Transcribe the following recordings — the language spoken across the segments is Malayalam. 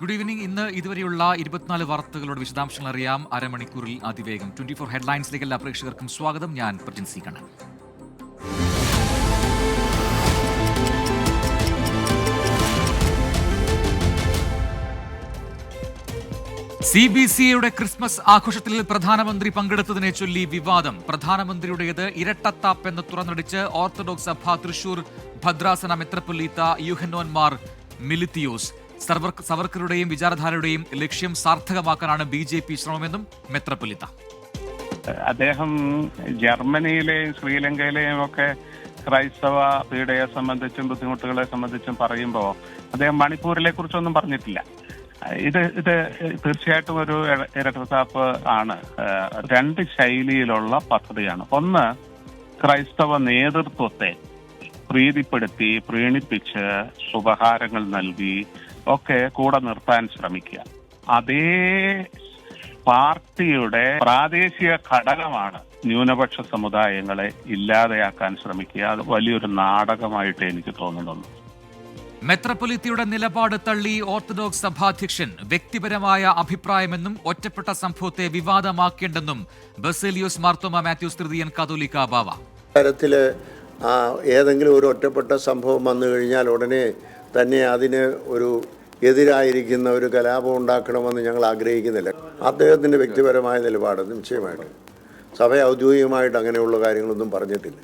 Good evening. ഇന്ന് ഇതുവരെയുള്ള 24 വാർത്തകളുടെ വിശദാംശങ്ങൾ അറിയാം അരമണിക്കൂറിൽ അതിവേഗം. 24 ഹെഡ്ലൈൻസിലേക്ക് എല്ലാ പ്രേക്ഷകർക്കും സ്വാഗതം. ഞാൻ പ്രജിൻസി കണ്ണൻ. CBCയുടെ ക്രിസ്മസ് ആഘോഷത്തിൽ പ്രധാനമന്ത്രി പങ്കെടുത്തതിനെ ചൊല്ലി വിവാദം. പ്രധാനമന്ത്രിയുടേത് ഇരട്ടത്താപ്പെന്ന് തുറന്നടിച്ച് ഓർത്തഡോക്സ് സഭ തൃശൂർ ഭദ്രാസന മെത്രപ്പൊലീത്ത യൂഹന്നോൻ മാർ മിലിത്തിയോസ്. സവർക്കറുടെയും വിചാരധാരയുടെയും ലക്ഷ്യം സാർത്ഥകമാക്കാനാണ് BJP ശ്രമമെന്നും മെത്രപ്പൊലീത്ത. അദ്ദേഹം ജർമ്മനിയിലെയും ശ്രീലങ്കയിലെയും ഒക്കെ ക്രൈസ്തവ പീഡയെ സംബന്ധിച്ചും ബുദ്ധിമുട്ടുകളെ സംബന്ധിച്ചും പറയുമ്പോൾ അദ്ദേഹം മണിപ്പൂരിനെ കുറിച്ചൊന്നും പറഞ്ഞിട്ടില്ല. ഇത് തീർച്ചയായിട്ടും ഒരു ഇരട്ടത്താപ്പ് ആണ്. രണ്ട് ശൈലിയിലുള്ള പദ്ധതിയാണ്. ഒന്ന്, ക്രൈസ്തവ നേതൃത്വത്തെ പ്രീതിപ്പെടുത്തി പ്രീണിപ്പിച്ച് ഉപഹാരങ്ങൾ നൽകി ഒക്കെ കൂടെ നിർത്താൻ ശ്രമിക്കുക. അതേ പാർട്ടിയുടെ പ്രാദേശിക ഘടകമാണ് ന്യൂനപക്ഷ സമുദായങ്ങളെ ഇല്ലാതെയാക്കാൻ ശ്രമിക്കുക. അത് വലിയൊരു നാടകമായിട്ട് എനിക്ക് തോന്നുന്നുള്ളൂ. മെത്രപ്പൊലിത്തയുടെ നിലപാട് തള്ളി ഓർത്തഡോക്സ് സഭാധ്യക്ഷൻ. വ്യക്തിപരമായ അഭിപ്രായമെന്നും ഒറ്റപ്പെട്ട സംഭവത്തെ വിവാദമാക്കേണ്ടെന്നും ബസേലിയോസ് മാർത്തോമ മാത്യൂസ് തൃതീയൻ കാതോലിക്ക ബാവ. തരത്തില് ഏതെങ്കിലും ഒരു ഒറ്റപ്പെട്ട സംഭവം വന്നു കഴിഞ്ഞാൽ ഉടനെ തന്നെ അതിന് ഒരു എതിരായിരിക്കുന്ന ഒരു കലാപം ഉണ്ടാക്കണമെന്ന് ഞങ്ങൾ ആഗ്രഹിക്കുന്നില്ല. അദ്ദേഹത്തിൻ്റെ വ്യക്തിപരമായ നിലപാട് നിശ്ചയമായിട്ട് സഭ ഔദ്യോഗികമായിട്ട് അങ്ങനെയുള്ള കാര്യങ്ങളൊന്നും പറഞ്ഞിട്ടില്ല.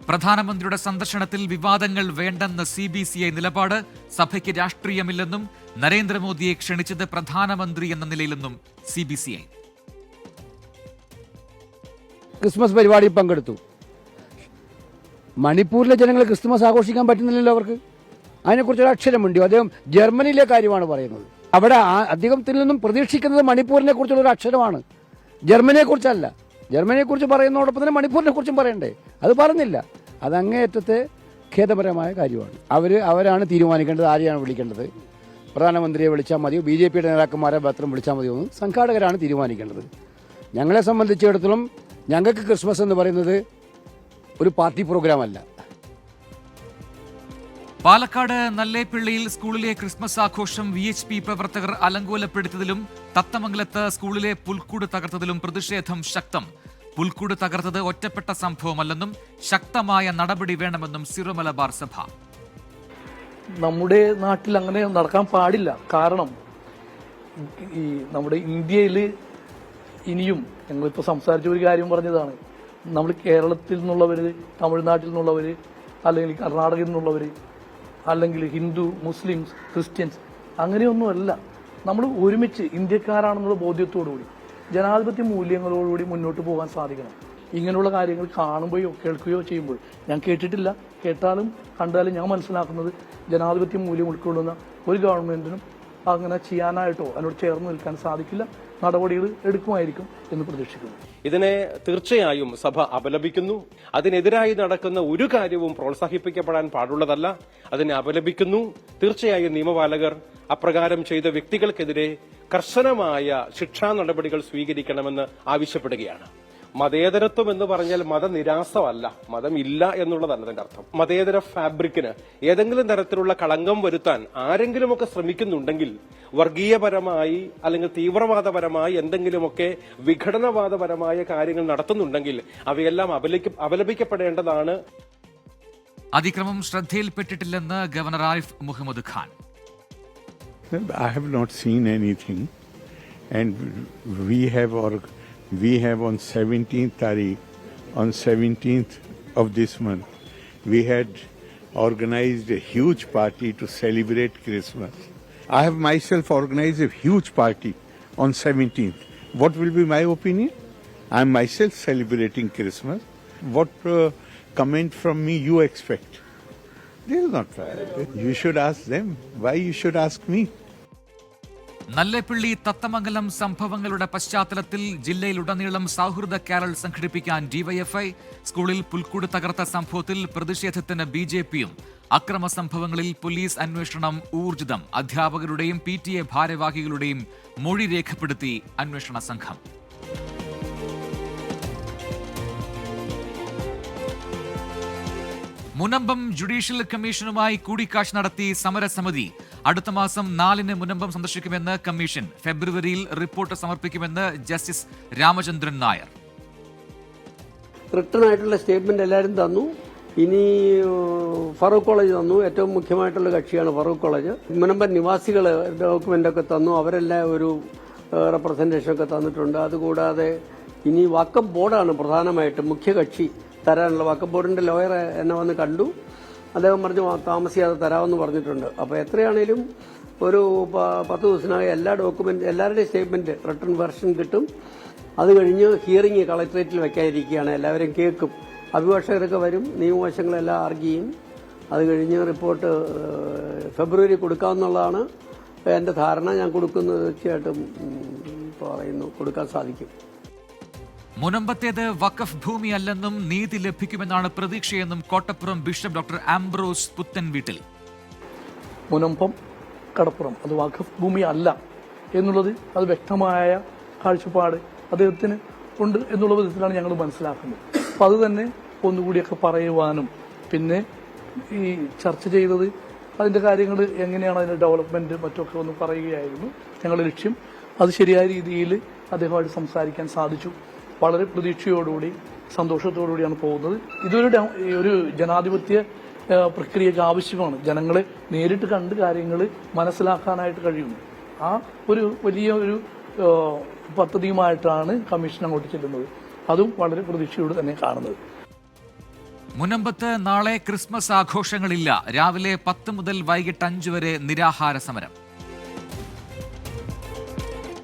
പ്രധാനമന്ത്രിയുടെ സന്ദർശനത്തിൽ വിവാദങ്ങൾ വേണ്ടെന്ന് CBCI നിലപാട്. സഭയ്ക്ക് രാഷ്ട്രീയമില്ലെന്നും നരേന്ദ്രമോദിയെ ക്ഷണിച്ചത് പ്രധാനമന്ത്രി എന്ന നിലയിലെന്നും CBCI. ക്രിസ്മസ് പരിപാടിയിൽ പങ്കെടുത്തു. മണിപ്പൂരിലെ ജനങ്ങൾ ക്രിസ്മസ് ആഘോഷിക്കാൻ പറ്റുന്നില്ലല്ലോ അവർക്ക്. അതിനെക്കുറിച്ചൊരു അക്ഷരമുണ്ടോ? അദ്ദേഹം ജർമ്മനിയിലെ കാര്യമാണ് പറയുന്നത്. അവിടെ അദ്ദേഹത്തിൽ നിന്നും പ്രതീക്ഷിക്കുന്നത് മണിപ്പൂരിനെ കുറിച്ചുള്ള ഒരു അക്ഷരമാണ്, ജർമ്മനിയെക്കുറിച്ചല്ല. ജർമ്മനിയെക്കുറിച്ച് പറയുന്നതോടൊപ്പം തന്നെ മണിപ്പൂരിനെ കുറിച്ചും പറയണ്ടേ? അത് പറഞ്ഞില്ല. അത് അങ്ങേയറ്റത്തെ ഖേദപരമായ കാര്യമാണ്. അവരാണ് തീരുമാനിക്കേണ്ടത് ആരെയാണ് വിളിക്കേണ്ടത്. പ്രധാനമന്ത്രിയെ വിളിച്ചാൽ മതിയോ BJPയുടെ നേതാക്കന്മാരെ മാത്രം വിളിച്ചാൽ മതിയോ എന്ന് സംഘാടകരാണ് തീരുമാനിക്കേണ്ടത്. ഞങ്ങളെ സംബന്ധിച്ചിടത്തോളം ഞങ്ങൾക്ക് ക്രിസ്മസ് എന്ന് പറയുന്നത് ഒരു പാർട്ടി പ്രോഗ്രാം അല്ല. പാലക്കാട് നല്ലേപ്പിള്ളിയിൽ സ്കൂളിലെ ക്രിസ്മസ് ആഘോഷം VHP പ്രവർത്തകർ അലങ്കോലപ്പെടുത്തിയതിലും തത്തമംഗലത്ത് സ്കൂളിലെ പുൽക്കൂട് തകർത്തതിലും പ്രതിഷേധം ശക്തം. പുൽക്കൂട് തകർത്തത് ഒറ്റപ്പെട്ട സംഭവമല്ലെന്നും ശക്തമായ നടപടി വേണമെന്നും സിറോ മലബാർ സഭ. നമ്മുടെ നാട്ടിൽ അങ്ങനെ നടക്കാൻ പാടില്ല. കാരണം ഈ നമ്മുടെ ഇന്ത്യയിൽ ഇനിയും ഞങ്ങളിപ്പോൾ സംസാരിച്ച ഒരു കാര്യം പറഞ്ഞതാണ്. നമ്മൾ കേരളത്തിൽ നിന്നുള്ളവർ, തമിഴ്നാട്ടിൽ നിന്നുള്ളവർ, അല്ലെങ്കിൽ കർണാടകയിൽ നിന്നുള്ളവർ, അല്ലെങ്കിൽ ഹിന്ദു, മുസ്ലിംസ്, ക്രിസ്ത്യൻസ് അങ്ങനെയൊന്നുമല്ല. നമ്മൾ ഒരുമിച്ച് ഇന്ത്യക്കാരാണെന്നുള്ള ബോധ്യത്തോടുകൂടി ജനാധിപത്യ മൂല്യങ്ങളോടുകൂടി മുന്നോട്ട് പോകാൻ സാധിക്കണം. ഇങ്ങനെയുള്ള കാര്യങ്ങൾ കാണുമ്പോഴോ കേൾക്കുകയോ ചെയ്യുമ്പോൾ, ഞാൻ കേട്ടിട്ടില്ല, കേട്ടാലും കണ്ടാലും ഞാൻ മനസ്സിലാക്കുന്നത് ജനാധിപത്യ മൂല്യം ഉൾക്കൊള്ളുന്ന ഒരു ഗവൺമെന്റിനും അങ്ങനെ ചെയ്യാനായിട്ടോ അതിനോട് ചേർന്ന് നിൽക്കാൻ സാധിക്കില്ല. നടപടികൾ എടുക്കുമായിരിക്കും എന്ന് പ്രതീക്ഷിക്കുന്നു. ഇതിനെ തീർച്ചയായും സഭ അപലപിക്കുന്നു. അതിനെതിരായി നടക്കുന്ന ഒരു കാര്യവും പ്രോത്സാഹിപ്പിക്കപ്പെടാൻ പാടുള്ളതല്ല. അതിനെ അപലപിക്കുന്നു. തീർച്ചയായും നിയമപാലകർ അപ്രകാരം ചെയ്ത വ്യക്തികൾക്കെതിരെ കർശനമായ ശിക്ഷാ നടപടികൾ സ്വീകരിക്കണമെന്ന് ആവശ്യപ്പെടുകയാണ്. മതേതരത്വം എന്ന് പറഞ്ഞാൽ മതനിരാസമല്ല, മതമില്ല എന്നുള്ളതല്ല അതിന്റെ അർത്ഥം. മതേതര ഫാബ്രിക്കിന് ഏതെങ്കിലും തരത്തിലുള്ള കളങ്കം വരുത്താൻ ആരെങ്കിലുമൊക്കെ ശ്രമിക്കുന്നുണ്ടെങ്കിൽ, വർഗീയപരമായി അല്ലെങ്കിൽ തീവ്രവാദപരമായി എന്തെങ്കിലുമൊക്കെ വിഘടനവാദപരമായ കാര്യങ്ങൾ നടത്തുന്നുണ്ടെങ്കിൽ അവയെല്ലാം അപലപിക്കപ്പെടേണ്ടതാണ്. അതിക്രമം ശ്രദ്ധയിൽപ്പെട്ടിട്ടില്ലെന്ന് governor Arif Mohammed Khan. I have not seen anything, and we have on 17th Tariq, on 17th of this month, we had organized a huge party to celebrate Christmas. I have myself organized a huge party on 17th. What will be my opinion? I am myself celebrating Christmas. What comment from me you expect? This is not fair. You should ask them. Why you should ask me? Nallepilly Thathamangalam സംഭവങ്ങളുടെ പശ്ചാത്തലത്തിൽ ജില്ലയിലുടനീളം സൗഹൃദ കാരൽ സംഘടിപ്പിക്കാൻ DYFI. സ്കൂളിൽ പുൽക്കൂട് തകർത്ത സംഭവത്തിൽ പ്രതിഷേധത്തിന് BJPയും. അക്രമ സംഭവങ്ങളിൽ പോലീസ് അന്വേഷണം ഊർജിതം. അധ്യാപകരുടെയും PTA ഭാരവാഹികളുടെയും മൊഴി രേഖപ്പെടുത്തി അന്വേഷണ സംഘം. മുനമ്പം ജുഡീഷ്യൽ കമ്മീഷനുമായി കൂടിക്കാഴ്ച നടത്തി സമരസമിതി. അടുത്ത മാസം 4-ന് മുനമ്പം സന്ദർശിക്കുമെന്ന് കമ്മീഷൻ. ഫെബ്രുവരിയിൽ റിപ്പോർട്ട് സമർപ്പിക്കുമെന്ന് ജസ്റ്റിസ് രാമചന്ദ്രൻ നായർ. റിട്ടേൺ ആയിട്ടുള്ള സ്റ്റേറ്റ്മെന്റ് എല്ലാവരും തന്നു. ഇനി ഫറൂഖ് കോളേജ് തന്നു. ഏറ്റവും മുഖ്യമായിട്ടുള്ള കക്ഷിയാണ് ഫറൂഖ് കോളേജ്. മുനമ്പൻ നിവാസികൾ ഡോക്യുമെന്റൊക്കെ തന്നു. അവരെല്ലാം ഒരു റെപ്രസെന്റേഷൻ ഒക്കെ തന്നിട്ടുണ്ട്. അതുകൂടാതെ ഇനി വഖഫ് ബോർഡാണ് പ്രധാനമായിട്ടും മുഖ്യ കക്ഷി തരാനുള്ള. വഖഫ് ബോർഡിന്റെ ലോയർ എന്നെ വന്ന് കണ്ടു. അദ്ദേഹം പറഞ്ഞു താമസിയാതെ തരാമെന്ന് പറഞ്ഞിട്ടുണ്ട്. അപ്പോൾ എത്രയാണേലും ഒരു 10 ദിവസത്തിനകം എല്ലാവരുടെയും സ്റ്റേറ്റ്മെന്റ് റിട്ടേൺ വെർഷൻ കിട്ടും. അത് കഴിഞ്ഞ് ഹിയറിംഗ് കളക്ടറേറ്റിൽ വെക്കാനിരിക്കുകയാണ്. എല്ലാവരും കേൾക്കും. അഭിഭാഷകരൊക്കെ വരും. നിയമവശങ്ങളെല്ലാം ആർഗ്യ ചെയ്യും. അത് കഴിഞ്ഞ് റിപ്പോർട്ട് ഫെബ്രുവരി കൊടുക്കാമെന്നുള്ളതാണ് എൻ്റെ ധാരണ. ഞാൻ കൊടുക്കുന്നത് തീർച്ചയായിട്ടും കൊടുക്കാൻ സാധിക്കും. മുനമ്പത്തേത് വഖഫ് ഭൂമിയല്ലെന്നും നീതി ലഭിക്കുമെന്നാണ് പ്രതീക്ഷയെന്നും കോട്ടപ്പുറം ബിഷപ്പ് ഡോക്ടർ ആംബ്രോസ് പുത്തൻവീട്ടിൽ. മുനമ്പം കടപ്പുറം അത് വഖഫ് ഭൂമി അല്ല എന്നുള്ളത് അത് വ്യക്തമായ കാഴ്ചപ്പാട് അദ്ദേഹത്തിന് ഉണ്ട് എന്നുള്ള വിധത്തിലാണ് ഞങ്ങൾ മനസ്സിലാക്കുന്നത്. അപ്പം അത് തന്നെ ഒന്നുകൂടിയൊക്കെ പറയുവാനും പിന്നെ ഈ ചർച്ച ചെയ്തത് അതിൻ്റെ കാര്യങ്ങൾ എങ്ങനെയാണ് അതിൻ്റെ ഡെവലപ്മെൻറ്റ് മറ്റൊക്കെ ഒന്ന് പറയുകയായിരുന്നു ഞങ്ങളുടെ ലക്ഷ്യം. അത് ശരിയായ രീതിയിൽ അദ്ദേഹമായിട്ട് സംസാരിക്കാൻ സാധിച്ചു. വളരെ പ്രതീക്ഷയോടുകൂടി സന്തോഷത്തോടുകൂടിയാണ് പോകുന്നത്. ഇതൊരു ജനാധിപത്യ പ്രക്രിയക്ക് ആവശ്യമാണ്. ജനങ്ങളെ നേരിട്ട് കണ്ട് കാര്യങ്ങൾ മനസ്സിലാക്കാനായിട്ട് കഴിയുന്നു. ആ ഒരു വലിയ ഒരു പദ്ധതിയുമായിട്ടാണ് കമ്മീഷൻ അങ്ങോട്ട് ചെല്ലുന്നത്. അതും വളരെ പ്രതീക്ഷയോടെ തന്നെ കാണുന്നത്. മുനമ്പത്ത് നാളെ ക്രിസ്മസ് ആഘോഷങ്ങളില്ല. രാവിലെ 10 മുതൽ വൈകിട്ട് 5 വരെ നിരാഹാര സമരം.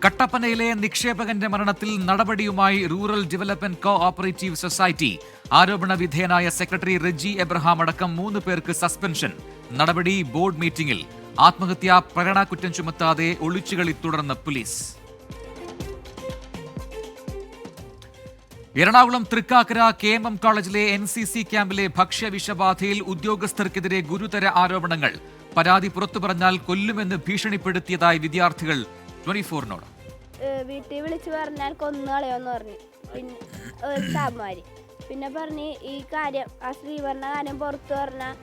കട്ടപ്പനയിലെ നിക്ഷേപകന്റെ മരണത്തിൽ നടപടിയുമായി rural development co operative society. ആരോപണ വിധേയനായ സെക്രട്ടറി റെജി എബ്രഹാം അടക്കം 3 പേർക്ക് സസ്പെൻഷൻ. നടപടി ബോർഡ് മീറ്റിംഗിൽ. ആത്മഹത്യാ പ്രേരണാകുറ്റം ചുമത്താതെ ഒളിച്ചുകളി തുടർന്ന് പോലീസ്. എറണാകുളം തൃക്കാക്കര KMM കോളേജിലെ NCC ക്യാമ്പിലെ ഭക്ഷ്യവിഷബാധയിൽ ഉദ്യോഗസ്ഥർക്കെതിരെ ഗുരുതര ആരോപണങ്ങൾ. പരാതി പുറത്തു പറഞ്ഞാൽ കൊല്ലുമെന്ന് ഭീഷണിപ്പെടുത്തിയതായി വിദ്യാർത്ഥികൾ 24-നോട്. വീട്ടിൽ വിളിച്ചു പറഞ്ഞാൽ കൊന്നുകളയോന്ന് പറഞ്ഞു. പിന്നെ സാമാരി പിന്നെ പറഞ്ഞ് ഈ കാര്യം ആ സ്ത്രീ പറഞ്ഞ കാര്യം പുറത്തു പറഞ്ഞാൽ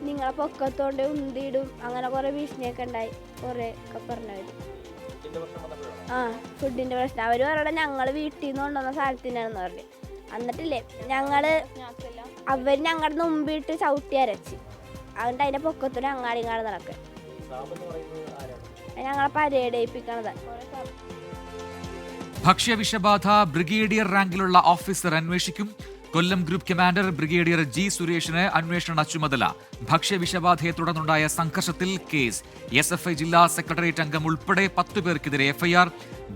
നിങ്ങളെ പൊക്കത്തോണ്ട് ഉന്തിയിടും. അങ്ങനെ കുറെ ഭീഷണിയൊക്കെ ഉണ്ടായി. കുറെ ഒക്കെ പറഞ്ഞവര് ഫുഡിന്റെ പ്രശ്നം. അവര് പറയണ ഞങ്ങള് വീട്ടിൽ നിന്ന് കൊണ്ടുവന്ന സാധനത്തിനാണെന്ന് പറഞ്ഞു. എന്നിട്ടില്ലേ അവര് ഞങ്ങളുടെ മുമ്പിട്ട് ചവിട്ടി അരച്ച്. അതുകൊണ്ട് അതിന്റെ പൊക്കത്തോടെ അങ്ങാടിങ്ങാട് നടക്കുക. ഞങ്ങളെ പരേഡയിപ്പിക്കണത്. ഭക്ഷ്യവിഷബാധ ബ്രിഗേഡിയർ റാങ്കിലുള്ള ഓഫീസർ അന്വേഷിക്കും. കൊല്ലം ഗ്രൂപ്പ് കമാൻഡർ ബ്രിഗേഡിയർ G സുരേഷിന് അന്വേഷണ ചുമതല. ഭക്ഷ്യവിഷബാധയെ തുടർന്നുണ്ടായ സംഘർഷത്തിൽ കേസ്. SFI ജില്ലാ സെക്രട്ടേറിയറ്റ് അംഗം ഉൾപ്പെടെ 10 പേർക്കെതിരെ FIR.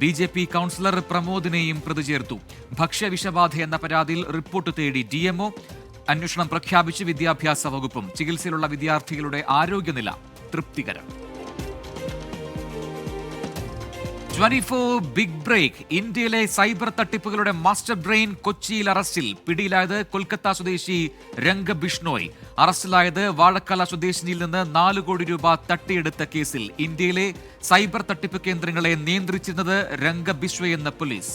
BJP കൗൺസിലർ പ്രമോദിനെയും പ്രതി ചേർത്തു. ഭക്ഷ്യവിഷബാധ എന്ന പരാതിയിൽ റിപ്പോർട്ട് തേടി DMO. അന്വേഷണം പ്രഖ്യാപിച്ച് വിദ്യാഭ്യാസ വകുപ്പും. ചികിത്സയിലുള്ള വിദ്യാർത്ഥികളുടെ ആരോഗ്യനില തൃപ്തികരം. 24 ബിഗ് ബ്രേക്ക്. ഇന്ത്യയിലെ സൈബർ തട്ടിപ്പുകളുടെ മാസ്റ്റർ ബ്രെയിൻ കൊച്ചിയിൽ അറസ്റ്റിൽ. പിടിയിലായത് കൊൽക്കത്ത സ്വദേശി രംഗ ബിഷ്ണോയ്. അറസ്റ്റിലായത് വാഴക്കാല സ്വദേശിനിയിൽ നിന്ന് 4 കോടി രൂപ തട്ടിയെടുത്ത കേസിൽ. ഇന്ത്യയിലെ സൈബർ തട്ടിപ്പ് കേന്ദ്രങ്ങളെ നിയന്ത്രിച്ചിരുന്നത് രംഗ ബിഷ്ണോയ് എന്ന പോലീസ്.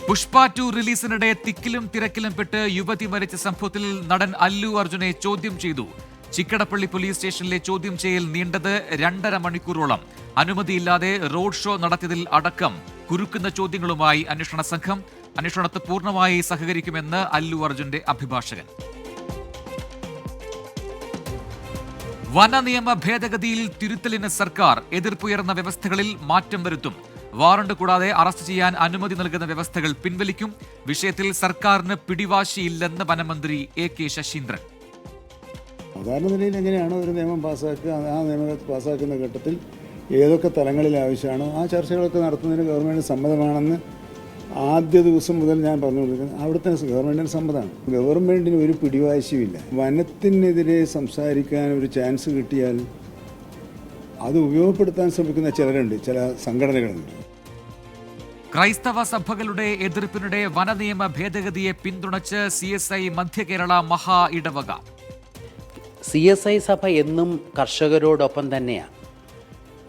പുഷ്പ 2 റിലീസിനിടെ തിക്കിലും തിരക്കിലും പെട്ട് യുവതി മരിച്ച സംഭവത്തിൽ നടൻ അല്ലു അർജുനെ ചോദ്യം ചെയ്തു. ചിക്കടപ്പള്ളി പോലീസ് സ്റ്റേഷനിലെ ചോദ്യം ചെയ്യൽ നീണ്ടത് 2.5 മണിക്കൂറോളം. അനുമതിയില്ലാതെ റോഡ് ഷോ നടത്തിയതിൽ അടക്കം കുരുക്കുന്ന ചോദ്യങ്ങളുമായി അന്വേഷണ സംഘം. അന്വേഷണത്തെ പൂർണ്ണമായി സഹകരിക്കുമെന്ന് അല്ലു അർജുന്റെ അഭിഭാഷകൻ. വനനിയമ ഭേദഗതിയിൽ തിരുത്തലിന് സർക്കാർ. എതിർപ്പുയർന്ന വ്യവസ്ഥകളിൽ മാറ്റം വരുത്തും. വാറണ്ട് കൂടാതെ അറസ്റ്റ് ചെയ്യാൻ അനുമതി നൽകുന്ന വ്യവസ്ഥകൾ പിൻവലിക്കും. വിഷയത്തിൽ സർക്കാരിന് പിടിവാശിയില്ലെന്ന് വനമന്ത്രി AK ശശീന്ദ്രൻ. സാധാരണ നിലയിൽ എങ്ങനെയാണ് ഒരു നിയമം പാസ്സാക്കുക, ആ നിയമം പാസ്സാക്കുന്ന ഘട്ടത്തിൽ ഏതൊക്കെ തലങ്ങളിൽ ആവശ്യമാണ് ആ ചർച്ചകളൊക്കെ നടത്തുന്നതിന് ഗവൺമെൻറ് സമ്മതമാണെന്ന് ആദ്യ ദിവസം മുതൽ ഞാൻ പറഞ്ഞുകൊണ്ടിരിക്കുന്നത്. അവിടുത്തെ ഗവൺമെൻറ്റിന് സമ്മതമാണ്. ഗവൺമെൻറ്റിന് ഒരു പിടിവാശിയുമില്ല. വനത്തിനെതിരെ സംസാരിക്കാൻ ഒരു ചാൻസ് കിട്ടിയാൽ അത് ഉപയോഗപ്പെടുത്താൻ ശ്രമിക്കുന്ന ചിലരുണ്ട്, ചില സംഘടനകളുണ്ട്. ക്രൈസ്തവ സഭകളുടെ എതിർപ്പിനിടെ വനനിയമ ഭേദഗതിയെ പിന്തുണച്ച് CSI മധ്യ കേരള മഹാ ഇടവക. CSI സഭ എന്നും കർഷകരോടൊപ്പം തന്നെയാണ്.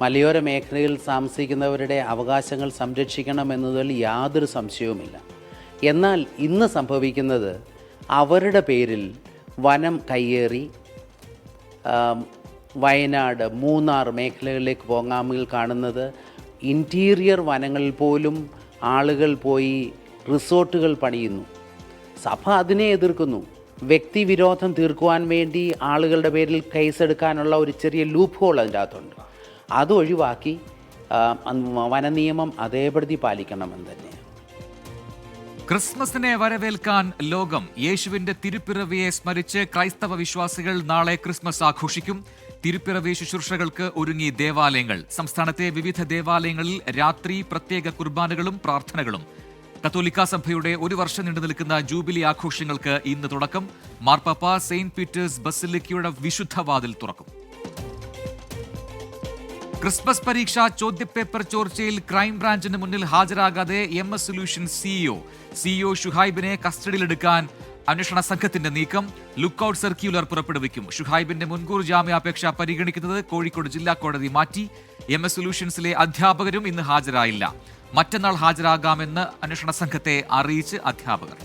മലയോര മേഖലയിൽ താമസിക്കുന്നവരുടെ അവകാശങ്ങൾ സംരക്ഷിക്കണമെന്നതിൽ യാതൊരു സംശയവുമില്ല. എന്നാൽ ഇന്ന് സംഭവിക്കുന്നത് അവരുടെ പേരിൽ വനം കയ്യേറി വയനാട്, മൂന്നാർ മേഖലകളിലേക്ക് പോകാമെങ്കിൽ കാണുന്നത് ഇൻറ്റീരിയർ വനങ്ങളിൽ പോലും ആളുകൾ പോയി റിസോർട്ടുകൾ പണിയുന്നു. സഭ അതിനെ എതിർക്കുന്നു. വ്യക്തിവിരോധം തീർക്കുവാൻ വേണ്ടി ആളുകളുടെ പേരിൽ കേസെടുക്കാനുള്ള ഒരു ചെറിയ ലൂപ്പ് ഹോൾ അതിൻ്റെ അകത്തുണ്ട്. അത് ഒഴിവാക്കി വനനിയമം അതേപടി പാലിക്കണമെന്ന് തന്നെയാണ്. ക്രിസ്മസിനെ വരവേൽക്കാൻ ലോകം. യേശുവിന്റെ തിരുപ്പിറവിയെ സ്മരിച്ച് ക്രൈസ്തവ വിശ്വാസികൾ നാളെ ക്രിസ്മസ് ആഘോഷിക്കും. തിരുപ്പിറവി ശുശ്രൂഷകൾക്ക് ഒരുങ്ങി ദേവാലയങ്ങൾ. സംസ്ഥാനത്തെ വിവിധ ദേവാലയങ്ങളിൽ രാത്രി പ്രത്യേക കുർബാനകളും പ്രാർത്ഥനകളും. കത്തോലിക്ക സഭയുടെ ഒരു വർഷം നീണ്ടു നിൽക്കുന്ന ജൂബിലി ആഘോഷങ്ങൾക്ക് ഇന്ന് തുടക്കം. മാർപ്പാപ്പ സെയിന്റ് പീറ്റേഴ്സ് ബസിലിക്കയുടെ വിശുദ്ധ വാതിൽ തുറക്കും. ക്രിസ്മസ് പരീക്ഷ ചോദ്യപേപ്പർ ചോർച്ചയിൽ ക്രൈംബ്രാഞ്ചിന് മുന്നിൽ ഹാജരാകാതെ MS സൊല്യൂഷൻസ് സിഇഒ ഷുഹൈബിനെ കസ്റ്റഡിയിലെടുക്കാൻ അന്വേഷണ സംഘത്തിന്റെ നീക്കം. ലുക്കൌട്ട് സർക്യുലർ പുറപ്പെടുവിക്കും. ഷുഹൈബിന്റെ മുൻകൂർ ജാമ്യാപേക്ഷ പരിഗണിക്കുന്നത് കോഴിക്കോട് ജില്ലാ കോടതി മാറ്റി. MS സൊല്യൂഷൻസിലെ അധ്യാപകരും ഇന്ന് ഹാജരായില്ല. മറ്റന്നാൾ ഹാജരാകാമെന്ന് അന്വേഷണ സംഘത്തെ അറിയിച്ച് അധ്യാപകർ.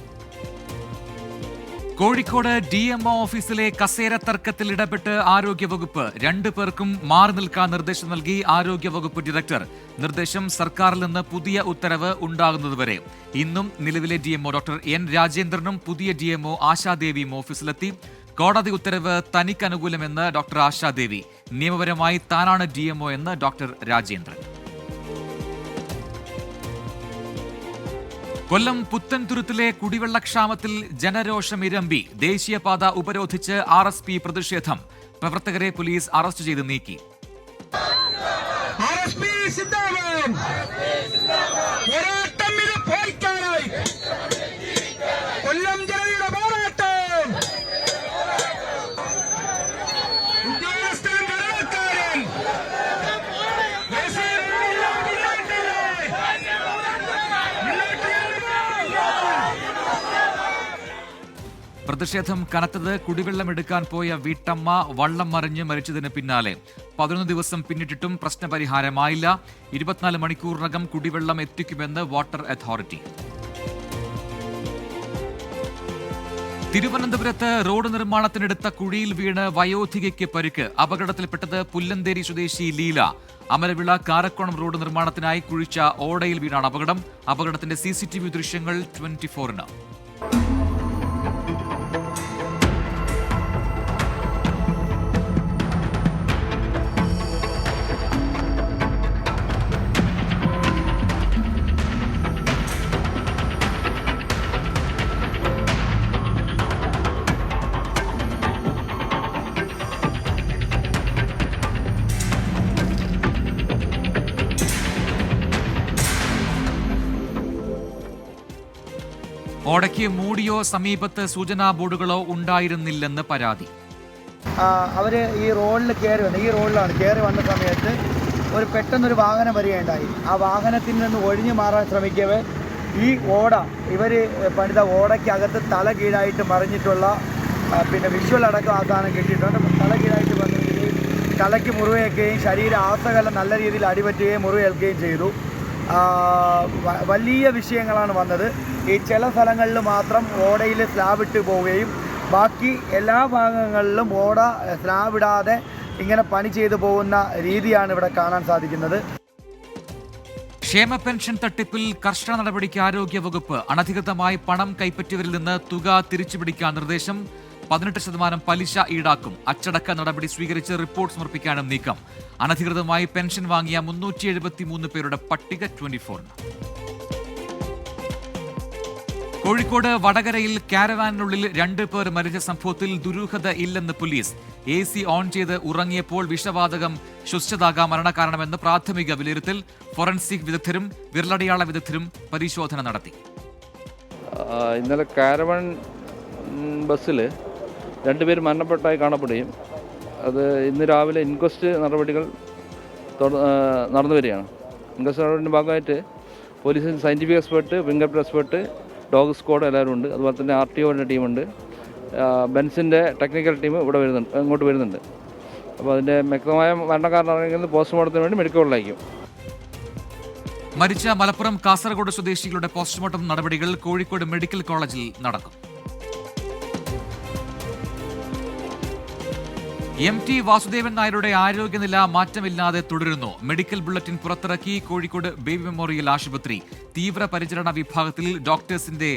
കോഴിക്കോട് DMO ഓഫീസിലെ കസേര തർക്കത്തിൽ ഇടപെട്ട് ആരോഗ്യവകുപ്പ്. 2 പേർക്കും മാറി നിൽക്കാൻ നിർദ്ദേശം നൽകി ആരോഗ്യവകുപ്പ് ഡയറക്ടർ. നിർദ്ദേശം സർക്കാരിൽ നിന്ന് പുതിയ ഉത്തരവ് ഉണ്ടാകുന്നതുവരെ. ഇന്നും നിലവിലെ DMO ഡോക്ടർ N രാജേന്ദ്രനും പുതിയ DMO ആശാദേവിയും ഓഫീസിലെത്തി. കോടതി ഉത്തരവ് തനിക്കനുകൂലമെന്ന് ഡോക്ടർ ആശാദേവി. നിയമപരമായി താനാണ് DMO എന്ന് ഡോക്ടർ രാജേന്ദ്രൻ. കൊല്ലം പുത്തൻതുരുത്തിലെ കുടിവെള്ളക്ഷാമത്തിൽ ജനരോഷം ഇരമ്പി. ദേശീയപാത ഉപരോധിച്ച് RSP പ്രതിഷേധം. പ്രവർത്തകരെ പോലീസ് അറസ്റ്റ് ചെയ്ത് നീക്കി. പ്രതിഷേധം കനത്തത് കുടിവെള്ളമെടുക്കാൻ പോയ വീട്ടമ്മ വള്ളം മറിഞ്ഞ് മരിച്ചതിന് പിന്നാലെ. 11 ദിവസം പിന്നിട്ടിട്ടും പ്രശ്നപരിഹാരമായില്ല. 24 മണിക്കൂറിനകം കുടിവെള്ളം എത്തിക്കുമെന്ന് വാട്ടർ അതോറിറ്റി. തിരുവനന്തപുരത്ത് റോഡ് നിർമ്മാണത്തിനെടുത്ത കുഴിയിൽ വീണ് വയോധികയ്ക്ക് പരിക്ക്. അപകടത്തിൽപ്പെട്ടത് പുല്ലന്തേരി സ്വദേശി ലീല. അമരവിള കാരക്കോണം റോഡ് നിർമ്മാണത്തിനായി കുഴിച്ച ഓടയിൽ വീണാണ് അപകടം. അപകടത്തിന്റെ CCTV ദൃശ്യങ്ങൾ 24-ന്. ഓടയ്ക്ക് മൂടിയോ സമീപത്ത് സൂചനാ ബോർഡുകളോ ഉണ്ടായിരുന്നില്ലെന്ന് പരാതി. അവർ ഈ റോഡിൽ കയറി വന്നു. ഈ റോഡിലാണ് കയറി വന്ന സമയത്ത് പെട്ടെന്നൊരു വാഹനം വരികയുണ്ടായി. ആ വാഹനത്തിൽ നിന്ന് ഒഴിഞ്ഞു മാറാൻ ശ്രമിക്കവേ ഈ ഓട ഇവർ പണിത ഓടയ്ക്കകത്ത് തല കീഴായിട്ട് മറിഞ്ഞിട്ടുള്ള വിഷ്വൽ അടക്കം ആ സാധനം കിട്ടിയിട്ടുണ്ട്. തല കീഴായിട്ട് വന്നിട്ട് തലയ്ക്ക് മുറിവേൽക്കുകയും ശരീരം ആസകലം നല്ല രീതിയിൽ അടിപറ്റുകയും മുറിവേൽക്കുകയും ചെയ്തു. വലിയ വിഷയങ്ങളാണ് വന്നത്. ഈ ചില സ്ഥലങ്ങളിൽ മാത്രം ഓടയിൽ സ്ലാബ് ഇട്ട് പോവുകയും ബാക്കി എല്ലാ ഭാഗങ്ങളിലും ഓട സ്ലാബ് ഇടാതെ ഇങ്ങനെ പണി ചെയ്തു പോകുന്ന രീതിയാണ് ഇവിടെ കാണാൻ സാധിക്കുന്നത്. ക്ഷേമ പെൻഷൻ തട്ടിപ്പിൽ കർശന നടപടിക്ക് ആരോഗ്യവകുപ്പ്. അനധികൃതമായി പണം കൈപ്പറ്റിയവരിൽ നിന്ന് തുക തിരിച്ചുപിടിക്കാൻ നിർദ്ദേശം. 18% പലിശ ഈടാക്കും. അച്ചടക്ക നടപടി സ്വീകരിച്ച് റിപ്പോർട്ട് സമർപ്പിക്കാനും നീക്കം. അനധികൃതമായി പെൻഷൻ വാങ്ങിയ 373 പേരുടെ പട്ടിക 24-ന്. കോഴിക്കോട് വടകരയിൽ കാരവാനിനുള്ളിൽ 2 പേർ മരിച്ച സംഭവത്തിൽ ദുരൂഹത ഇല്ലെന്ന് പോലീസ്. AC ഓൺ ചെയ്ത് ഉറങ്ങിയപ്പോൾ വിഷവാതകം ശ്വസിച്ചതാകാം മരണകാരണമെന്ന് പ്രാഥമിക വിലയിരുത്തൽ. ഫോറൻസിക് വിദഗ്ധരും വിരലടയാള വിദഗ്ധരും പരിശോധന നടത്തി. ഇന്നലെ കാരവാൻ ബസ്സിൽ 2 പേർ മരണപ്പെട്ടതായി കാണപ്പെടുകയും അത് ഇന്ന് രാവിലെ ഇൻക്വസ്റ്റ് നടപടികൾ നടന്നു വരികയാണ്. ഇൻക്വസ്റ്റ് നടപടിയുടെ ഭാഗമായിട്ട് പോലീസിൽ scientific expert, finger print expert, dog squad എല്ലാവരും ഉണ്ട്. അതുപോലെ തന്നെ RTOയുടെ ടീമുണ്ട്. ബെൻസിൻ്റെ ടെക്നിക്കൽ ടീം ഇങ്ങോട്ട് വരുന്നുണ്ട്. അപ്പോൾ അതിൻ്റെ വ്യക്തമായ മരണകാരണം അറിയുന്നത് പോസ്റ്റ്മോർട്ടത്തിന് വേണ്ടി മെഡിക്കൽ കോളേജിലേക്കും. മരിച്ച മലപ്പുറം കാസർഗോഡ് സ്വദേശികളുടെ പോസ്റ്റ്മോർട്ടം നടപടികൾ കോഴിക്കോട് മെഡിക്കൽ കോളേജിൽ നടക്കും. MT വാസുദേവൻ നായരുടെ ആരോഗ്യനില മാറ്റമില്ലാതെ തുടരുന്നു. മെഡിക്കൽ ബുള്ളറ്റിൻ പുറത്തിറക്കി കോഴിക്കോട് ബേബി മെമ്മോറിയൽ ആശുപത്രി. തീവ്രപരിചരണ വിഭാഗത്തിൽ ഡോക്ടേഴ്സിന്റെ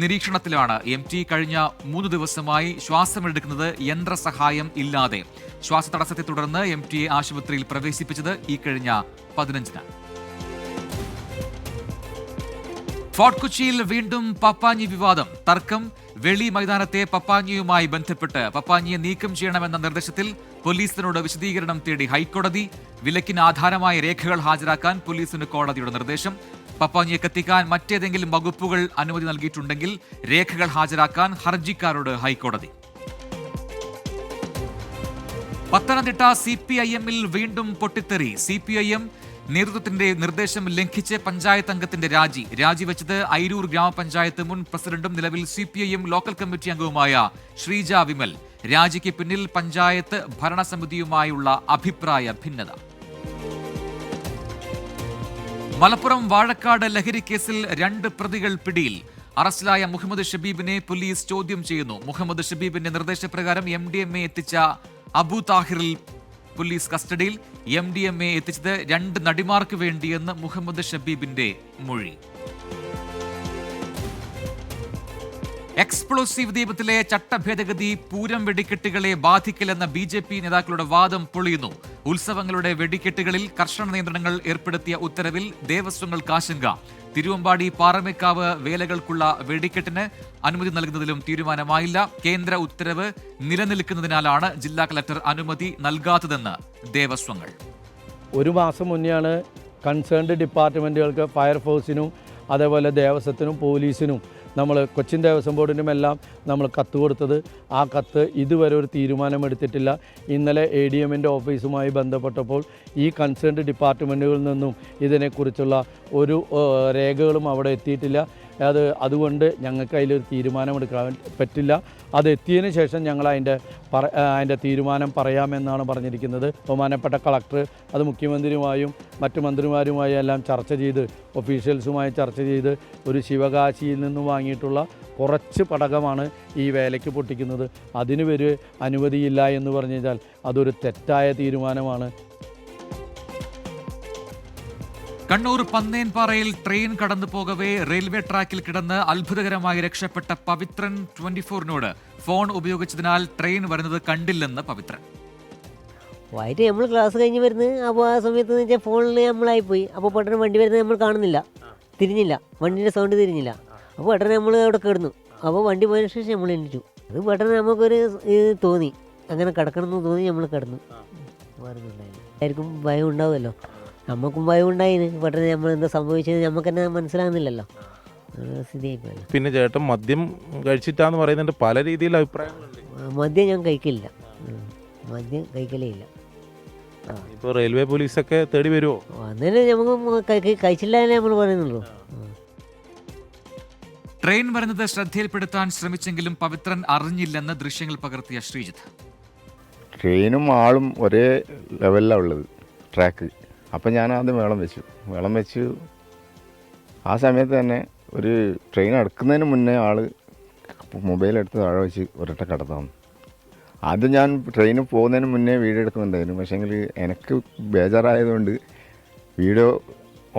നിരീക്ഷണത്തിലാണ് MT. കഴിഞ്ഞ 3 ദിവസമായി ശ്വാസമെടുക്കുന്നത് യന്ത്രസഹായം ഇല്ലാതെ. ശ്വാസതടസ്സത്തെ തുടർന്ന് MTയെ ആശുപത്രിയിൽ പ്രവേശിപ്പിച്ചത് ഈ കഴിഞ്ഞ 15-ന്. ഫോർട്ട് കൊച്ചിയിൽ വീണ്ടും പപ്പാഞ്ഞി വിവാദം. തർക്കം. വെളി മൈതാനത്തെ പപ്പാഞ്ഞിയുമായി ബന്ധപ്പെട്ട് പപ്പാഞ്ഞിയെ നീക്കം ചെയ്യണമെന്ന നിർദ്ദേശത്തിൽ പോലീസിനോട് വിശദീകരണം തേടി ഹൈക്കോടതി. വിലക്കിന് ആധാരമായ രേഖകൾ ഹാജരാക്കാൻ പോലീസിന് കോടതിയുടെ നിർദ്ദേശം. പപ്പാഞ്ഞിയെ കത്തിക്കാൻ മറ്റേതെങ്കിലും വകുപ്പുകൾ അനുമതി നൽകിയിട്ടുണ്ടെങ്കിൽ രേഖകൾ ഹാജരാക്കാൻ ഹർജിക്കാരോട് ഹൈക്കോടതി. പത്തനംതിട്ട CPIM-ൽ വീണ്ടും പൊട്ടിത്തെറി. CPIM നേതൃത്വത്തിന്റെ നിർദ്ദേശം ലംഘിച്ച് പഞ്ചായത്ത് അംഗത്തിന്റെ രാജിവെച്ചത് ഐരൂർ ഗ്രാമപഞ്ചായത്ത് മുൻ പ്രസിഡന്റും നിലവിൽ CPIM ലോക്കൽ കമ്മിറ്റി അംഗവുമായ ശ്രീജ വിമൽ. രാജിക്ക് പിന്നിൽ പഞ്ചായത്ത് ഭരണസമിതിയുമായുള്ള അഭിപ്രായ ഭിന്നത. മലപ്പുറം വാഴക്കാട് ലഹരിക്കേസിൽ 2 പ്രതികൾ പിടിയിൽ. അറസ്റ്റിലായ മുഹമ്മദ് ഷബീബിനെ പോലീസ് ചോദ്യം ചെയ്യുന്നു. മുഹമ്മദ് ഷബീബിന്റെ നിർദ്ദേശപ്രകാരം MDMA എത്തിച്ച അബു താഹിറിൽ പോലീസ് കസ്റ്റഡിയിൽ. MDMA എത്തിച്ചത് 2 നടിമാർക്ക് വേണ്ടിയെന്ന് മുഹമ്മദ് ഷബീബിന്റെ മൊഴി. എക്സ്പ്ലോസീവ് ദീപത്തിലെ ചട്ടഭേദഗതി പൂരം വെടിക്കെട്ടുകളെ ബാധിക്കില്ലെന്ന BJP നേതാക്കളുടെ വാദം പൊളിയുന്നു. ഉത്സവങ്ങളുടെ വെടിക്കെട്ടുകളിൽ കർശന നിയന്ത്രണങ്ങൾ ഏർപ്പെടുത്തിയ ഉത്തരവിൽ ദേവസ്വങ്ങൾക്ക് ആശങ്ക. തിരുവമ്പാടി പാറമേക്കാവ് വേലകൾക്കുള്ള വെടിക്കെട്ടിന് അനുമതി നൽകുന്നതിലും തീരുമാനമായില്ല. കേന്ദ്ര ഉത്തരവ് നിലനിൽക്കുന്നതിനാലാണ് ജില്ലാ കളക്ടർ അനുമതി നൽകാത്തതെന്ന് ദേവസ്വങ്ങൾ. 1 മാസം മുന്നെയാണ് കൺസേൺഡ് ഡിപ്പാർട്ട്മെൻറ്റുകൾക്ക് ഫയർഫോഴ്സിനും അതേപോലെ ദേവസ്വത്തിനും പോലീസിനും നമ്മൾ കൊച്ചിൻ ദേവസ്വം ബോർഡിനുമെല്ലാം നമ്മൾ കത്ത് കൊടുത്തത്. ആ കത്ത് ഇതുവരെ ഒരു തീരുമാനമെടുത്തിട്ടില്ല. ഇന്നലെ ADM-ൻ്റെ ഓഫീസുമായി ബന്ധപ്പെട്ടപ്പോൾ ഈ കൺസേൺഡ് ഡിപ്പാർട്ട്മെൻറ്റുകളിൽ നിന്നും ഇതിനെക്കുറിച്ചുള്ള ഒരു രേഖകളും അവിടെ എത്തിയിട്ടില്ല. അതുകൊണ്ട് ഞങ്ങൾക്ക് അതിലൊരു തീരുമാനമെടുക്കാൻ പറ്റില്ല. അത് എത്തിയതിന് ശേഷം ഞങ്ങൾ അതിൻ്റെ തീരുമാനം പറയാമെന്നാണ് പറഞ്ഞിരിക്കുന്നത്. ബഹുമാനപ്പെട്ട കളക്ടർ അത് മുഖ്യമന്ത്രിയുമായും മറ്റു മന്ത്രിമാരുമായും എല്ലാം ചർച്ച ചെയ്ത് ഒഫീഷ്യൽസുമായി ചർച്ച ചെയ്ത് ഒരു ശിവകാശിയിൽ നിന്നും വാങ്ങിയിട്ടുള്ള കുറച്ച് പടകമാണ് ഈ വേലയ്ക്ക് പൊട്ടിക്കുന്നത്. അതിന് ഒരു അനുമതിയില്ല എന്ന് പറഞ്ഞു കഴിഞ്ഞാൽ അതൊരു തെറ്റായ തീരുമാനമാണ്. കണ്ണൂർ പന്നേൻപാറയിൽ ട്രെയിൻ കടന്നു പോകവേ റെയിൽവേ ട്രാക്കിൽ കിടന്ന് അത്ഭുതകരമായി രക്ഷപ്പെട്ട പവിത്രൻ 24-നോട് ഫോൺ ഉപയോഗിച്ചതിനാൽ ട്രെയിൻ വരുന്നത് കണ്ടില്ലെന്ന് പവിത്രൻ. വൈകിട്ട് നമ്മൾ ക്ലാസ് കഴിഞ്ഞ് വരുന്നത്. അപ്പോൾ ആ സമയത്ത് എന്ന് വെച്ചാൽ ഫോണിൽ നമ്മളായിപ്പോയി. അപ്പോൾ പെട്ടെന്ന് വണ്ടി വരുന്നത് നമ്മൾ കാണുന്നില്ല, തിരിഞ്ഞില്ല, വണ്ടീൻ്റെ സൗണ്ട് തിരിഞ്ഞില്ല. അപ്പോൾ പെട്ടെന്ന് നമ്മൾ അവിടെ കിടന്നു. അപ്പോൾ വണ്ടി പോയതിനു ശേഷം നമ്മൾ എണീറ്റു. അത് പെട്ടെന്ന് നമുക്കൊരു ഇത് തോന്നി, അങ്ങനെ കിടക്കണമെന്ന് തോന്നി നമ്മൾ കിടന്നു. വരുന്നുണ്ടായിരുന്നു. ആയിരിക്കും ഭയം ഉണ്ടാവുമല്ലോ, നമുക്കും ഭയം ഉണ്ടായിന്. പെട്ടെന്ന് നമ്മൾ എന്താ സംഭവിച്ചത് നമുക്ക് തന്നെ മനസ്സിലാകുന്നില്ലല്ലോ. സ്ഥിതിയായിപ്പോയല്ലോ. പിന്നെ ചേട്ടൻ മദ്യം കഴിച്ചിട്ടാന്ന് പറയുന്നുണ്ട്, പല രീതിയിൽ അഭിപ്രായങ്ങളുണ്ട്. മദ്യം ഞാൻ കഴിക്കില്ല, മദ്യം കഴിക്കലേ ഇല്ല. ഇപ്പോൾ റെയിൽവേ പോലീസൊക്കെ തേടി വരുമോ? അന്നേരം നമുക്ക് കഴിച്ചില്ല നമ്മൾ പറയുന്നുള്ളൂ. ട്രെയിൻ വരുന്നത് ശ്രദ്ധയിൽപ്പെടുത്താൻ ശ്രമിച്ചെങ്കിലും പവിത്രൻ അറിഞ്ഞില്ലെന്ന് ദൃശ്യങ്ങൾ പകർത്തിയ ശ്രീജിത്ത്. ട്രെയിനും ആളും ഒരേ ലെവലിലാണ് ഉള്ളത് ട്രാക്ക്. അപ്പം ഞാൻ ആദ്യം വെള്ളം വെച്ചു. ആ സമയത്ത് തന്നെ ഒരു ട്രെയിൻ എടുക്കുന്നതിന് മുന്നേ ആൾ മൊബൈലെടുത്ത് താഴെ വെച്ച് ഒരൊറ്റ കടന്നു. ആദ്യം ഞാൻ ട്രെയിന് പോകുന്നതിന് മുന്നേ വീഡിയോ എടുക്കുന്നുണ്ടായിരുന്നു. പക്ഷേങ്കിൽ എനിക്ക് ബേജാറായതുകൊണ്ട് വീഡിയോ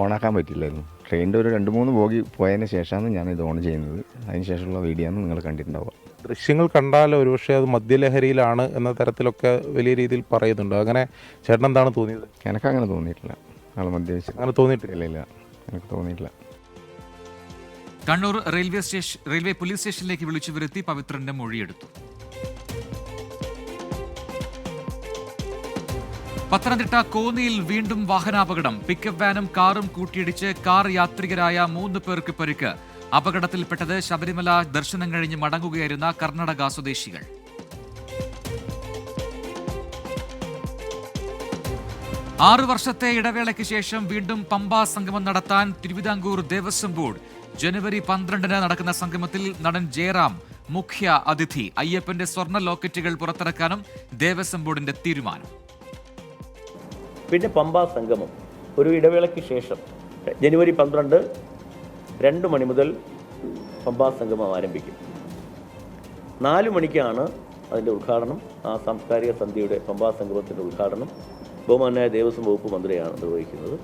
ഓണാക്കാൻ പറ്റില്ലായിരുന്നു. ട്രെയിനിൻ്റെ ഒരു 2-3 ബോഗി പോയതിന് ശേഷമാണ് ഞാനിത് ഓൺ ചെയ്യുന്നത്. അതിന് ശേഷമുള്ള വീഡിയോ ആണ് നിങ്ങൾ കണ്ടിട്ടുണ്ടാവുക. ദൃശ്യങ്ങൾ കണ്ടാൽ ഒരുപക്ഷെ അത് മദ്യലഹരിയിലാണ് എന്ന തരത്തിലൊക്കെ വലിയ രീതിയിൽ പറയുന്നുണ്ട്. അങ്ങനെ ചേട്ടൻ എന്താണ് തോന്നിയത്? എനിക്കങ്ങനെ തോന്നിയിട്ടില്ല. ആൾ മദ്യപിച്ച് അങ്ങനെ തോന്നിയിട്ടില്ല. ഇല്ല, എനിക്ക് തോന്നിയിട്ടില്ല. കണ്ണൂർ റെയിൽവേ പോലീസ് സ്റ്റേഷനിലേക്ക് വിളിച്ചു വരുത്തി പവിത്രന്റെ മൊഴിയെടുത്തു. പത്തനംതിട്ട കോന്നിയിൽ വീണ്ടും വാഹനാപകടം. പിക്കപ്പ് വാനും കാറും കൂട്ടിയിടിച്ച് കാർ യാത്രികരായ 3 പേർക്ക് പരിക്ക്. അപകടത്തിൽപ്പെട്ടത് ശബരിമല ദർശനം കഴിഞ്ഞ് മടങ്ങുകയായിരുന്ന കർണാടക സ്വദേശികൾ. ആറ് വർഷത്തെ ഇടവേളയ്ക്ക് ശേഷം വീണ്ടും പമ്പാ സംഗമം നടത്താൻ തിരുവിതാംകൂർ ദേവസ്വം ബോർഡ്. ജനുവരി 12-ന് നടക്കുന്ന സംഗമത്തിൽ നടൻ ജയറാം മുഖ്യ അതിഥി. അയ്യപ്പന്റെ സ്വർണ്ണ ലോക്കറ്റുകൾ പുറത്തിറക്കാനും ദേവസ്വം ബോർഡിന്റെ തീരുമാനം. പിന്നെ പമ്പാ സംഗമം ഒരു ഇടവേളയ്ക്ക് ശേഷം ജനുവരി 12 2 മണി മുതൽ പമ്പാ സംഗമം ആരംഭിക്കും. 4 മണിക്കാണ് അതിൻ്റെ ഉദ്ഘാടനം, ആ സാംസ്കാരിക സന്ധ്യയുടെ പമ്പാ സംഗമത്തിൻ്റെ ഉദ്ഘാടനം ബഹുമാനായ ദേവസ്വം വകുപ്പ് മന്ത്രിയാണ് നിർവഹിക്കുന്നത്.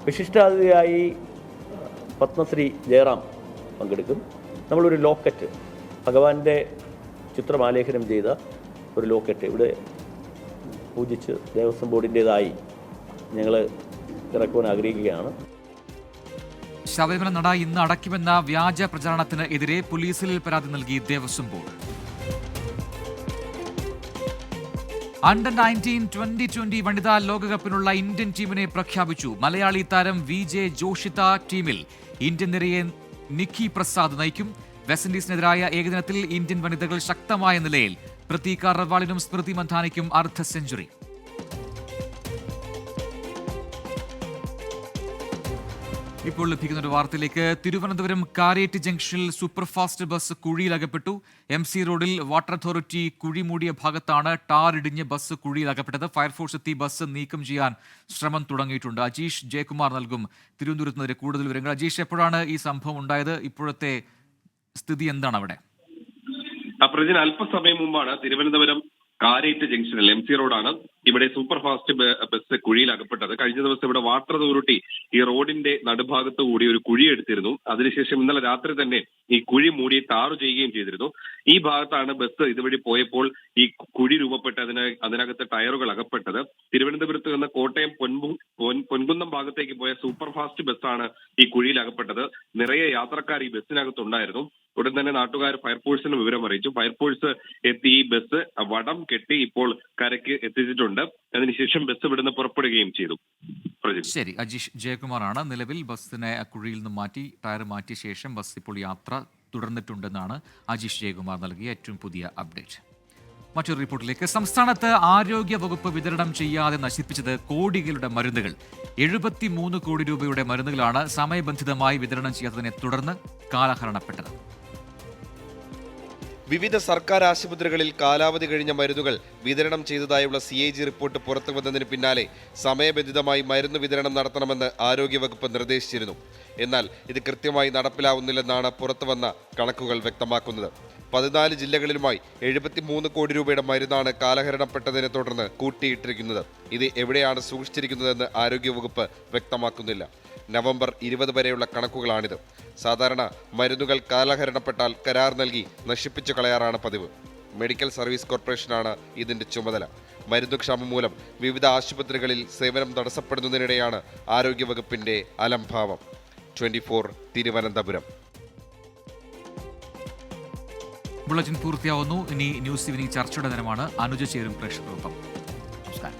വിശിഷ്ടാതിഥിയായി പത്മശ്രീ ജയറാം പങ്കെടുക്കും. നമ്മളൊരു ലോക്കറ്റ്, ഭഗവാന്റെ ചിത്രമാലേഖനം ചെയ്ത ഒരു ലോക്കറ്റ് ഇവിടെ പൂജിച്ച് ദേവസ്വം ബോർഡിൻ്റേതായി ഞങ്ങൾ ഇറക്കുവാൻ ആഗ്രഹിക്കുകയാണ്. ശബരിമല നട ഇന്ന് അടയ്ക്കുമെന്ന വ്യാജ പ്രചാരണത്തിന് എതിരെ പോലീസിൽ പരാതി നൽകി ദേവസ്വം ബോർഡ്. അണ്ടർ 19 2020 വനിതാ ലോകകപ്പിനുള്ള ഇന്ത്യൻ ടീമിനെ പ്രഖ്യാപിച്ചു. മലയാളി താരം VJ ജോഷിത ടീമിൽ ഇന്ത്യൻ നിരയെ നിക്കി പ്രസാദ് നയിക്കും. വെസ്റ്റ് ഇൻഡീസിനെതിരായ ഏകദിനത്തിൽ ഇന്ത്യൻ വനിതകൾ ശക്തമായ നിലയിൽ. പ്രതീക റവാളിനും സ്മൃതി മന്ധാനയ്ക്കും അർദ്ധ സെഞ്ചുറി. ഇപ്പോൾ ലഭിക്കുന്ന ഒരു വാർത്തയിലേക്ക്. തിരുവനന്തപുരം കാരേറ്റ് ജംഗ്ഷനിൽ സൂപ്പർഫാസ്റ്റ് ബസ് കുഴിയിലകപ്പെട്ടു. MC റോഡിൽ വാട്ടർ അതോറിറ്റി കുഴി മൂടിയ ഭാഗത്താണ് ടാർ ഇടിഞ്ഞ് ബസ് കുഴിയിലകപ്പെട്ടത്. ഫയർഫോഴ്സ് എത്തി ബസ് നീക്കം ചെയ്യാൻ ശ്രമം തുടങ്ങിയിട്ടുണ്ട്. അജീഷ് ജയകുമാർ നൽകും തിരുവനന്തപുരത്ത് നിന്ന് കൂടുതൽ വിവരങ്ങൾ. അജീഷ്, എപ്പോഴാണ് ഈ സംഭവം ഉണ്ടായത്? ഇപ്പോഴത്തെ സ്ഥിതി എന്താണ് അവിടെ? പ്രജിൻ, അല്പസമയം മുമ്പാണ് തിരുവനന്തപുരം കാരേറ്റ് ജംഗ്ഷനിൽ MC റോഡാണ്. ഇവിടെ സൂപ്പർ ഫാസ്റ്റ് ബസ് കുഴിയിൽ അകപ്പെട്ടത്. കഴിഞ്ഞ ദിവസം ഇവിടെ വാട്ടർ അതോറിറ്റി ഈ റോഡിന്റെ നടുഭാഗത്ത് കൂടി ഒരു കുഴി എടുത്തിരുന്നു. അതിനുശേഷം ഇന്നലെ രാത്രി തന്നെ ഈ കുഴി മൂടി ടാറ് ചെയ്യുകയും ചെയ്തിരുന്നു. ഈ ഭാഗത്താണ് ബസ് ഇതുവഴി പോയപ്പോൾ ഈ കുഴി രൂപപ്പെട്ട് അതിനകത്ത് ടയറുകൾ അകപ്പെട്ടത്. തിരുവനന്തപുരത്ത് നിന്ന് കോട്ടയം പൊൻകുന്നം ഭാഗത്തേക്ക് പോയ സൂപ്പർ ഫാസ്റ്റ് ബസ്സാണ് ഈ കുഴിയിൽ അകപ്പെട്ടത്. നിറയെ യാത്രക്കാർ ഈ ബസ്സിനകത്തുണ്ടായിരുന്നു. ഉടൻ തന്നെ നാട്ടുകാർ ഫയർഫോഴ്സിന് വിവരം അറിയിച്ചു. ഫയർഫോഴ്സ് എത്തി ഈ ബസ് വടം കെട്ടി ഇപ്പോൾ കരയ്ക്ക് എത്തിച്ചിട്ടുണ്ട്. അതിനുശേഷം ബസ് ഇവിടുന്ന് പുറപ്പെടുകയും ചെയ്തു. ശരി, അജീഷ് ജയകുമാറാണ്. നിലവിൽ ബസ്സിനെ കുഴിയിൽ നിന്ന് മാറ്റി ടയർ മാറ്റിയ ശേഷം ബസ് ഇപ്പോൾ യാത്ര തുടർന്നിട്ടുണ്ടെന്നാണ് അജീഷ് ജയകുമാർ നൽകിയ ഏറ്റവും പുതിയ അപ്ഡേറ്റ്. മറ്റൊരു റിപ്പോർട്ടിലേക്ക്. സംസ്ഥാനത്ത് ആരോഗ്യ വകുപ്പ് വിതരണം ചെയ്യാതെ നശിപ്പിച്ചത് കോടികളുടെ മരുന്നുകൾ. 73 കോടി രൂപയുടെ മരുന്നുകളാണ് സമയബന്ധിതമായി വിതരണം ചെയ്യാത്തതിനെ തുടർന്ന് കാലഹരണപ്പെട്ടത്. വിവിധ സർക്കാർ ആശുപത്രികളിൽ കാലാവധി കഴിഞ്ഞ മരുന്നുകൾ വിതരണം ചെയ്തതായുള്ള CAG റിപ്പോർട്ട് പുറത്തു വന്നതിന് പിന്നാലെ സമയബന്ധിതമായി മരുന്ന് വിതരണം നടത്തണമെന്ന് ആരോഗ്യവകുപ്പ് നിർദ്ദേശിച്ചിരുന്നു. എന്നാൽ ഇത് കൃത്യമായി നടപ്പിലാവുന്നില്ലെന്നാണ് പുറത്തുവന്ന കണക്കുകൾ വ്യക്തമാക്കുന്നത്. 14 ജില്ലകളിലുമായി 73 കോടി രൂപയുടെ മരുന്നാണ് കാലഹരണപ്പെട്ടതിനെ തുടർന്ന് കൂട്ടിയിട്ടിരിക്കുന്നത്. ഇത് എവിടെയാണ് സൂക്ഷിച്ചിരിക്കുന്നതെന്ന് ആരോഗ്യവകുപ്പ് വ്യക്തമാക്കുന്നില്ല. നവംബർ 20 വരെയുള്ള കണക്കുകളാണിത്. സാധാരണ മരുന്നുകൾ കാലഹരണപ്പെട്ടാൽ കരാർ നൽകി നശിപ്പിച്ചു കളയാറാണ് പതിവ്. മെഡിക്കൽ സർവീസ് കോർപ്പറേഷനാണ് ഇതിന്റെ ചുമതല. മരുന്നുക്ഷാമം മൂലം വിവിധ ആശുപത്രികളിൽ സേവനം തടസ്സപ്പെടുന്നതിനിടെയാണ് ആരോഗ്യവകുപ്പിന്റെ അലംഭാവം. 24 തിരുവനന്തപുരം. ബുള്ളറ്റിൻ പൂർത്തിയാവുന്നു. ഇനി ന്യൂസ് ഈവനിംഗ് ചർച്ചയുടെ നേരമാണ്. അനുജ ചേരും പ്രേക്ഷകർക്കൊപ്പം. നമസ്കാരം.